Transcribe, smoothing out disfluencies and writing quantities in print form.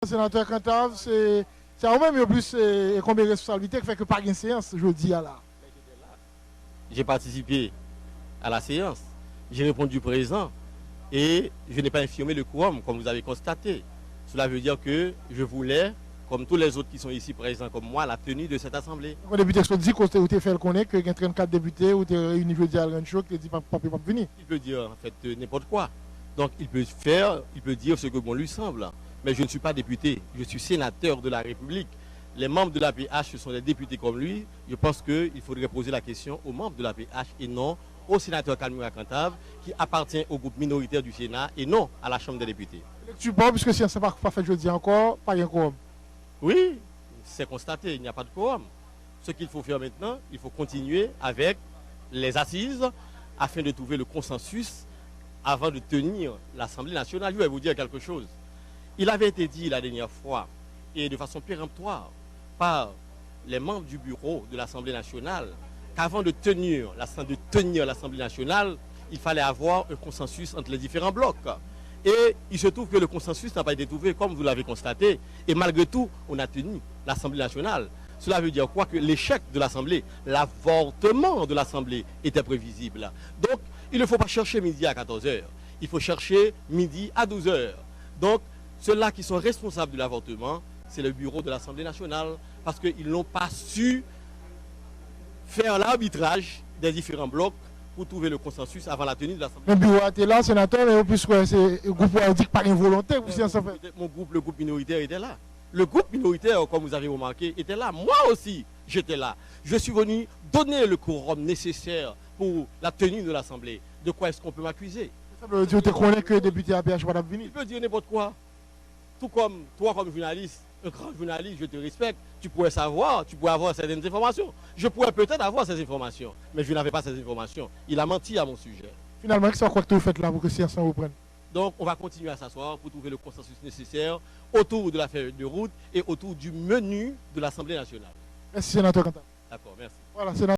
Sénateur Cantave, c'est à même plus combien de responsabilités qui fait que pas une séance, je dis à là. J'ai participé à la séance, j'ai répondu présent et je n'ai pas infirmé le quorum, comme vous avez constaté. Cela veut dire que je voulais, comme tous les autres qui sont ici présents comme moi, la tenue de cette assemblée. Le député qui dit que vous fait le connaître, qu'il y a 34 députés, ou tu es réuni jeudi à Rancho, qui dit pas venir. Il peut dire en fait n'importe quoi. Donc il peut dire ce que bon lui semble. Mais je ne suis pas député, je suis sénateur de la République. Les membres de l'APH, ce sont des députés comme lui. Je pense qu'il faudrait poser la question aux membres de l'APH et non au sénateur Kalmira Cantave, qui appartient au groupe minoritaire du Sénat et non à la Chambre des députés. Tu parles, puisque si on ne s'est pas fait jeudi encore, pas un quorum. Oui, c'est constaté, il n'y a pas de quorum. Ce qu'il faut faire maintenant, il faut continuer avec les assises afin de trouver le consensus avant de tenir l'Assemblée nationale. Je vais vous dire quelque chose. Il avait été dit la dernière fois, et de façon péremptoire, par les membres du bureau de l'Assemblée nationale, qu'avant de tenir l'Assemblée nationale, il fallait avoir un consensus entre les différents blocs. Et il se trouve que le consensus n'a pas été trouvé, comme vous l'avez constaté. Et malgré tout, on a tenu l'Assemblée nationale. Cela veut dire quoi? Que l'échec de l'Assemblée, l'avortement de l'Assemblée était prévisible. Donc, il ne faut pas chercher midi à 14h. Il faut chercher midi à 12h. Donc, ceux-là qui sont responsables de l'avortement, c'est le bureau de l'Assemblée nationale, parce qu'ils n'ont pas su faire l'arbitrage des différents blocs pour trouver le consensus avant la tenue de l'Assemblée. Le bureau était là, sénateur, mais plus c'est le groupe dit que pas une volonté. Mon groupe, le groupe minoritaire était là. Le groupe minoritaire, comme vous avez remarqué, était là. Moi aussi, j'étais là. Je suis venu donner le quorum nécessaire pour la tenue de l'Assemblée. De quoi est-ce qu'on peut m'accuser? Tu te connais que le député APH va venir. Il peut dire n'importe quoi. Tout comme toi, comme journaliste, un grand journaliste, je te respecte, tu pourrais savoir, tu pourrais avoir certaines informations. Je pourrais peut-être avoir ces informations, mais je n'avais pas ces informations. Il a menti à mon sujet. Finalement, c'est quoi que vous faites là pour que si on reprenne? Donc, on va continuer à s'asseoir pour trouver le consensus nécessaire autour de la feuille de route et autour du menu de l'Assemblée nationale. Merci, sénateur Cantave. D'accord, merci. Voilà, sénateur.